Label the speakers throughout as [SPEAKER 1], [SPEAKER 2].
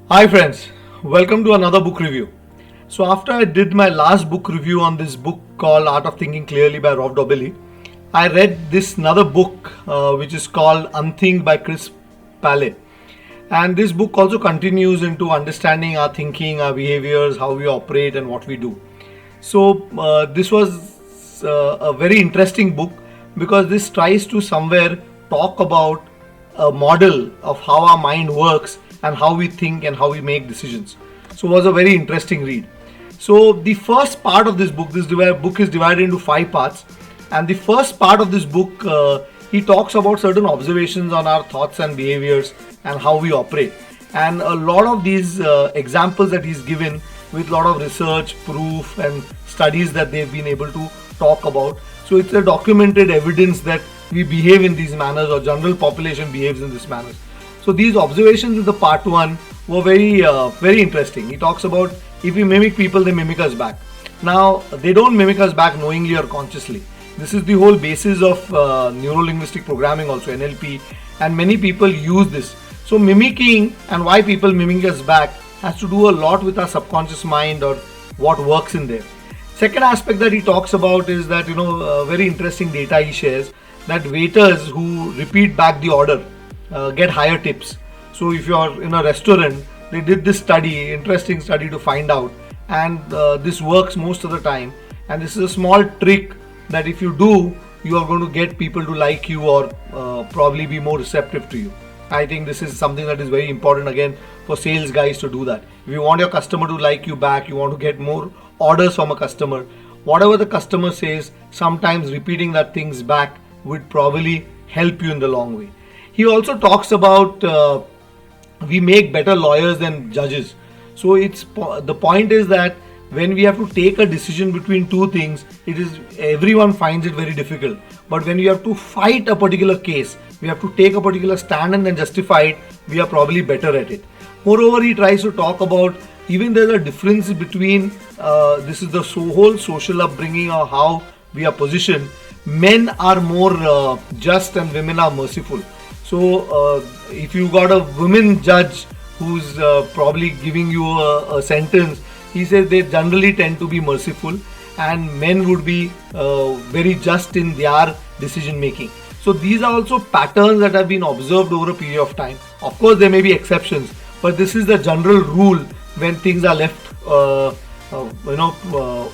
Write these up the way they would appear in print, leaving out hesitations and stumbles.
[SPEAKER 1] Hi friends, welcome to another book review. So after I did my last book review on this book called Art of Thinking Clearly by Rob Dobelli, I read this another book which is called Unthink by Paley. And this book also continues into understanding our thinking, our behaviors, how we operate and what we do. So this was a very interesting book because this tries to somewhere talk about a model of how our mind works and how we think and how we make decisions. So it was a very interesting read. So the first part of this book, book is divided into 5 parts, and the first part of this book, he talks about certain observations on our thoughts and behaviors and how we operate. And a lot of these examples that he's given with a lot of research, proof, and studies that they've been able to talk about. So it's a documented evidence that we behave in these manners, or general population behaves in this manner. So these observations in the part 1 were very interesting. He talks about if we mimic people, they mimic us back. Now they don't mimic us back knowingly or consciously. This is the whole basis of neuro-linguistic programming, also NLP, and many people use this. So mimicking and why people mimic us back has to do a lot with our subconscious mind or what works in there. Second aspect that he talks about is that, very interesting data he shares, that waiters who repeat back the order get higher tips. So if you're in a restaurant, they did this study, interesting study to find out, and this works most of the time. And this is a small trick that if you do, you are going to get people to like you or probably be more receptive to you. I think this is something that is very important again for sales guys to do that. If you want your customer to like you back, you want to get more orders from a customer, whatever the customer says, sometimes repeating that things back would probably help you in the long way. He also talks about we make better lawyers than judges. So the point is that when we have to take a decision between two things, everyone finds it very difficult. But when you have to fight a particular case, we have to take a particular stand and then justify it, we are probably better at it. Moreover, he tries to talk about even there's a difference between this is the whole social upbringing or how we are positioned. Men are more just and women are merciful. So if you got a woman judge who's probably giving you a sentence, he says they generally tend to be merciful, and men would be very just in their decision making. So these are also patterns that have been observed over a period of time. Of course, there may be exceptions, but this is the general rule when things are left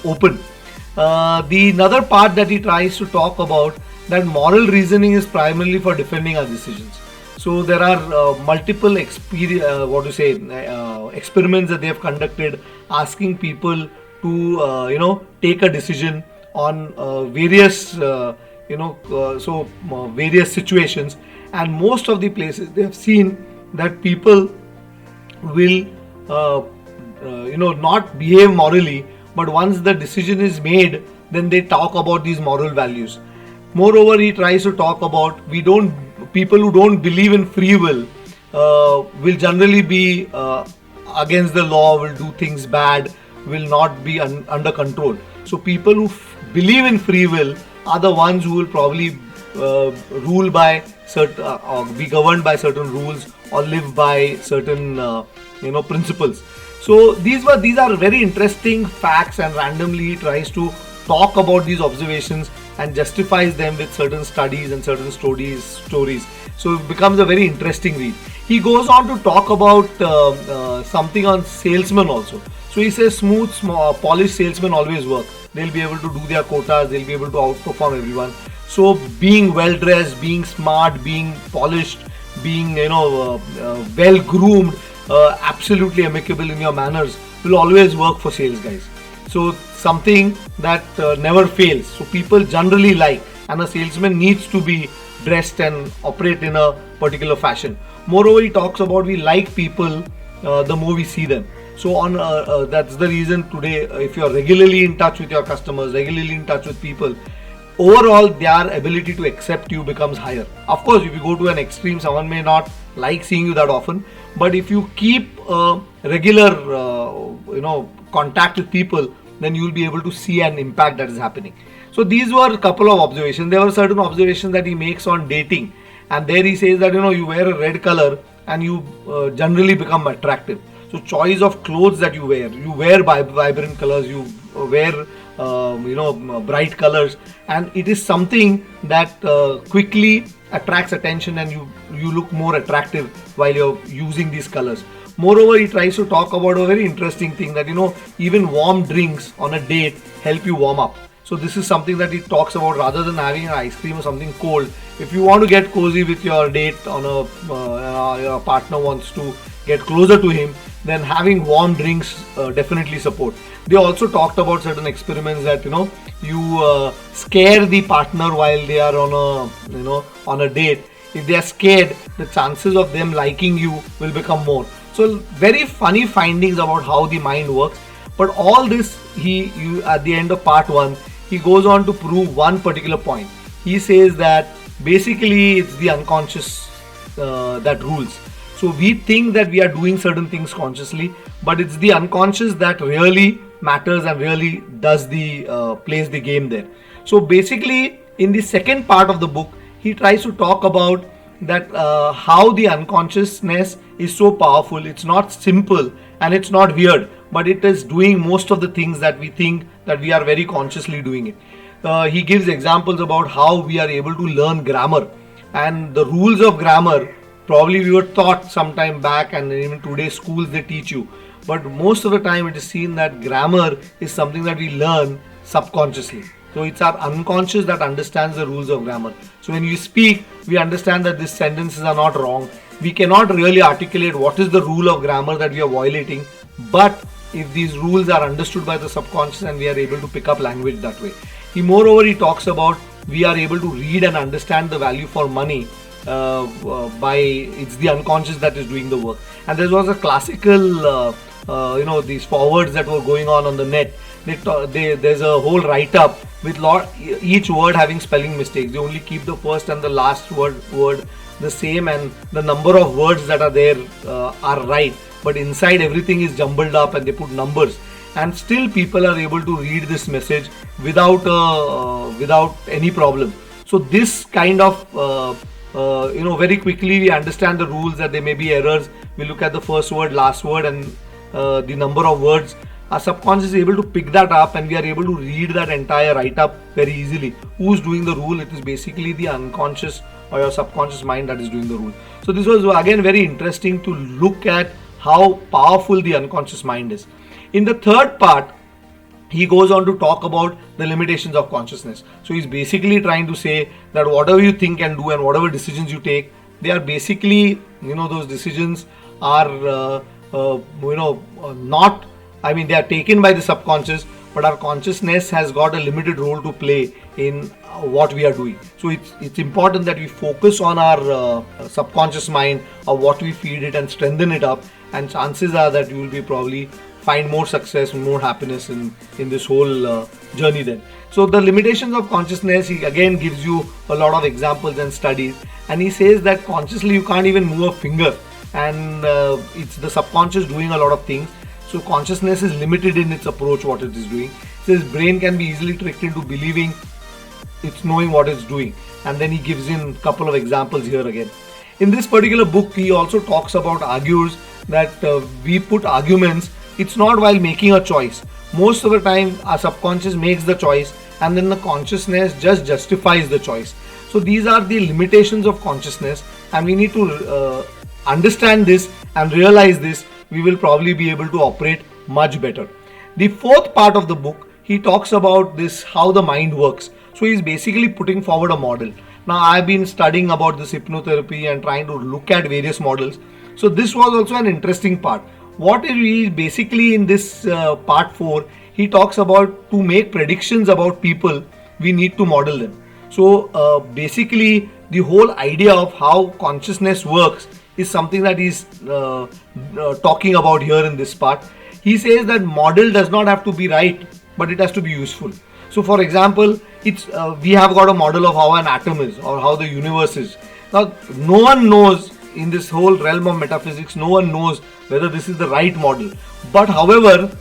[SPEAKER 1] open. The another part that he tries to talk about, that moral reasoning is primarily for defending our decisions. So there are multiple experiments that they have conducted, asking people to take a decision on various various situations, and most of the places they have seen that people will not behave morally, but once the decision is made, then they talk about these moral values. Moreover, he tries to talk about people who don't believe in free will will generally be against the law, will do things bad, will not be under control. So people who believe in free will are the ones who will probably rule by certain or be governed by certain rules or live by certain principles. So these are very interesting facts, and randomly he tries to talk about these observations and justifies them with certain studies and certain stories. So it becomes a very interesting read. He goes on to talk about something on salesmen also. So he says smooth, polished salesmen always work. They'll be able to do their quotas, they'll be able to outperform everyone. So being well dressed, being smart, being polished, being well groomed, absolutely amicable in your manners will always work for sales guys. So something that never fails. So people generally like, and a salesman needs to be dressed and operate in a particular fashion. Moreover, he talks about we like people the more we see them. So that's the reason today, if you are regularly in touch with your customers, regularly in touch with people, overall their ability to accept you becomes higher. Of course, if you go to an extreme, someone may not like seeing you that often, but if you keep regular contact with people, then you will be able to see an impact that is happening. So these were a couple of observations. There were certain observations that he makes on dating, and there he says that you wear a red color and you generally become attractive. So choice of clothes that you wear vibrant colors, you wear bright colors, and it is something that quickly attracts attention, and you look more attractive while you're using these colors. Moreover, he tries to talk about a very interesting thing that even warm drinks on a date help you warm up. So this is something that he talks about. Rather than having an ice cream or something cold, if you want to get cozy with your date, on your partner wants to get closer to him, then having warm drinks definitely support. They also talked about certain experiments that you scare the partner while they are on a date. If they are scared, the chances of them liking you will become more. So very funny findings about how the mind works. But all this, at the end of part 1, he goes on to prove one particular point. He says that basically it's the unconscious that rules. So we think that we are doing certain things consciously, but it's the unconscious that really matters and really does plays the game there. So basically, in the second part of the book, he tries to talk about that how the unconsciousness is so powerful. It's not simple and it's not weird, but it is doing most of the things that we think that we are very consciously doing it. He gives examples about how we are able to learn grammar, and the rules of grammar probably we were taught some time back, and even today's schools they teach you, but most of the time it is seen that grammar is something that we learn subconsciously. So it's our unconscious that understands the rules of grammar. So when we speak, we understand that these sentences are not wrong. We cannot really articulate what is the rule of grammar that we are violating, but if these rules are understood by the subconscious, and we are able to pick up language that way. Moreover, he talks about we are able to read and understand the value for money by it's the unconscious that is doing the work. And there was a classical these forwards that were going on the net. There's a whole write-up with each word having spelling mistakes. They only keep the first and the last word the same, and the number of words that are there are right, but inside everything is jumbled up, and they put numbers, and still people are able to read this message without any problem. So this kind of very quickly we understand the rules, that there may be errors. We look at the first word, last word, and the number of words. Our subconscious is able to pick that up, and we are able to read that entire write-up very easily. Who's doing the rule? It is basically the unconscious or your subconscious mind that is doing the rule. So this was again very interesting to look at how powerful the unconscious mind is. In the third part, he goes on to talk about the limitations of consciousness. So he's basically trying to say that whatever you think and do, and whatever decisions you take, they are basically, those decisions are not, they are taken by the subconscious, but our consciousness has got a limited role to play in what we are doing. So it's important that we focus on our subconscious mind, or what we feed it, and strengthen it up, and chances are that you will be probably find more success and more happiness in this whole journey then. So the limitations of consciousness, he again gives you a lot of examples and studies, and he says that consciously you can't even move a finger, and it's the subconscious doing a lot of things. So consciousness is limited in its approach, what it is doing. He says brain can be easily tricked into believing it's knowing what it's doing, and then he gives in a couple of examples here again. In this particular book, he also talks about argues that we put arguments. It's not while making a choice. Most of the time our subconscious makes the choice, and then the consciousness just justifies the choice. So these are the limitations of consciousness, and we need to understand this and realize this. We will probably be able to operate much better. The fourth part of the book, he talks about this, how the mind works. So he's basically putting forward a model. Now I've been studying about this hypnotherapy and trying to look at various models. So this was also an interesting part. What is basically in this part 4, he talks about to make predictions about people, we need to model them. So basically the whole idea of how consciousness works is something that he's talking about here in this part. He says that model does not have to be right, but it has to be useful. So for example, we have got a model of how an atom is, or how the universe is. Now no one knows in this whole realm of metaphysics, no one knows whether this is the right model. But however,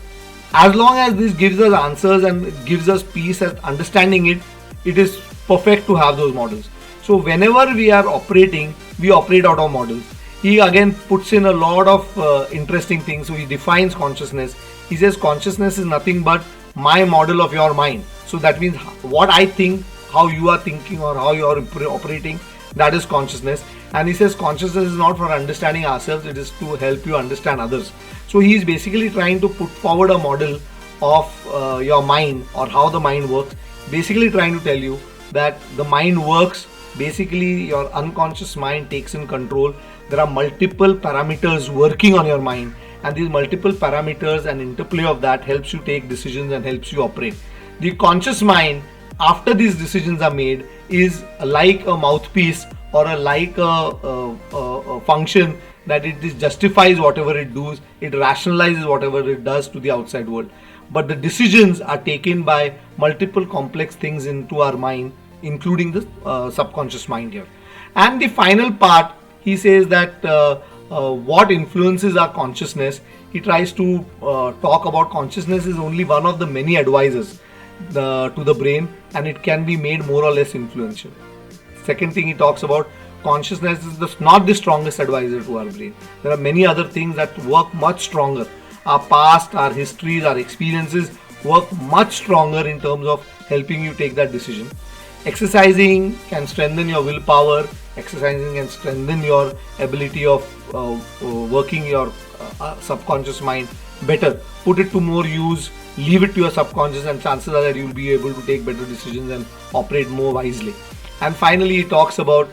[SPEAKER 1] as long as this gives us answers and gives us peace at understanding it, it is perfect to have those models. So whenever we are operating, we operate out of models. he again puts in a lot of interesting things. So he defines consciousness. He says consciousness is nothing but my model of your mind. So that means what I think, how you are thinking, or how you are operating, that is consciousness. And he says consciousness is not for understanding ourselves, it is to help you understand others. So he is basically trying to put forward a model of your mind, or how the mind works, basically trying to tell you that the mind works. Basically your unconscious mind takes in control. There are multiple parameters working on your mind, and these multiple parameters and interplay of that helps you take decisions and helps you operate. The conscious mind, after these decisions are made, is like a mouthpiece, or like a function that it justifies whatever it does, it rationalizes whatever it does to the outside world. But the decisions are taken by multiple complex things into our mind, including the subconscious mind here. And the final part, he says that what influences our consciousness. He tries to talk about consciousness is only one of the many advisors to the brain, and it can be made more or less influential. Second thing he talks about, consciousness is not the strongest advisor to our brain. There are many other things that work much stronger. Our past, our histories, our experiences work much stronger in terms of helping you take that decision. Exercising can strengthen your willpower. Exercising can strengthen your ability of working your subconscious mind better. Put it to more use, leave it to your subconscious, and chances are that you'll be able to take better decisions and operate more wisely. And finally, he talks about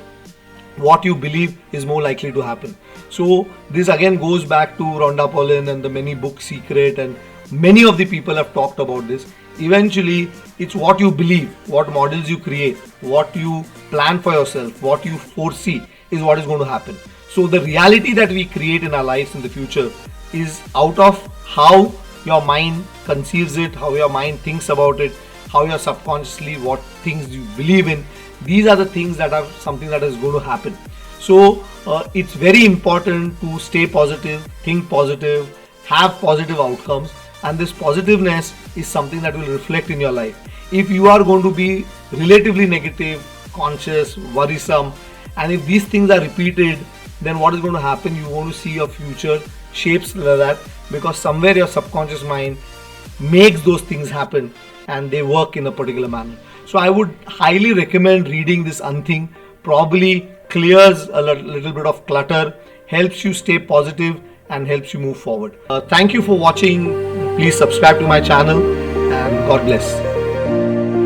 [SPEAKER 1] what you believe is more likely to happen. So this again goes back to Rhonda Paulin and the many books Secret, and many of the people have talked about this. Eventually, it's what you believe, what models you create, what you plan for yourself, what you foresee is what is going to happen. So the reality that we create in our lives in the future is out of how your mind conceives it, how your mind thinks about it, how you're subconsciously, what things you believe in. These are the things that are something that is going to happen. So it's very important to stay positive, think positive, have positive outcomes, and this positiveness is something that will reflect in your life. If you are going to be relatively negative, conscious, worrisome, and if these things are repeated, then what is going to happen? You're going to see your future shapes like that, because somewhere your subconscious mind makes those things happen and they work in a particular manner. So I would highly recommend reading this Unthink. Probably clears a little bit of clutter, helps you stay positive, and helps you move forward. Thank you for watching. Please subscribe to my channel, and God bless.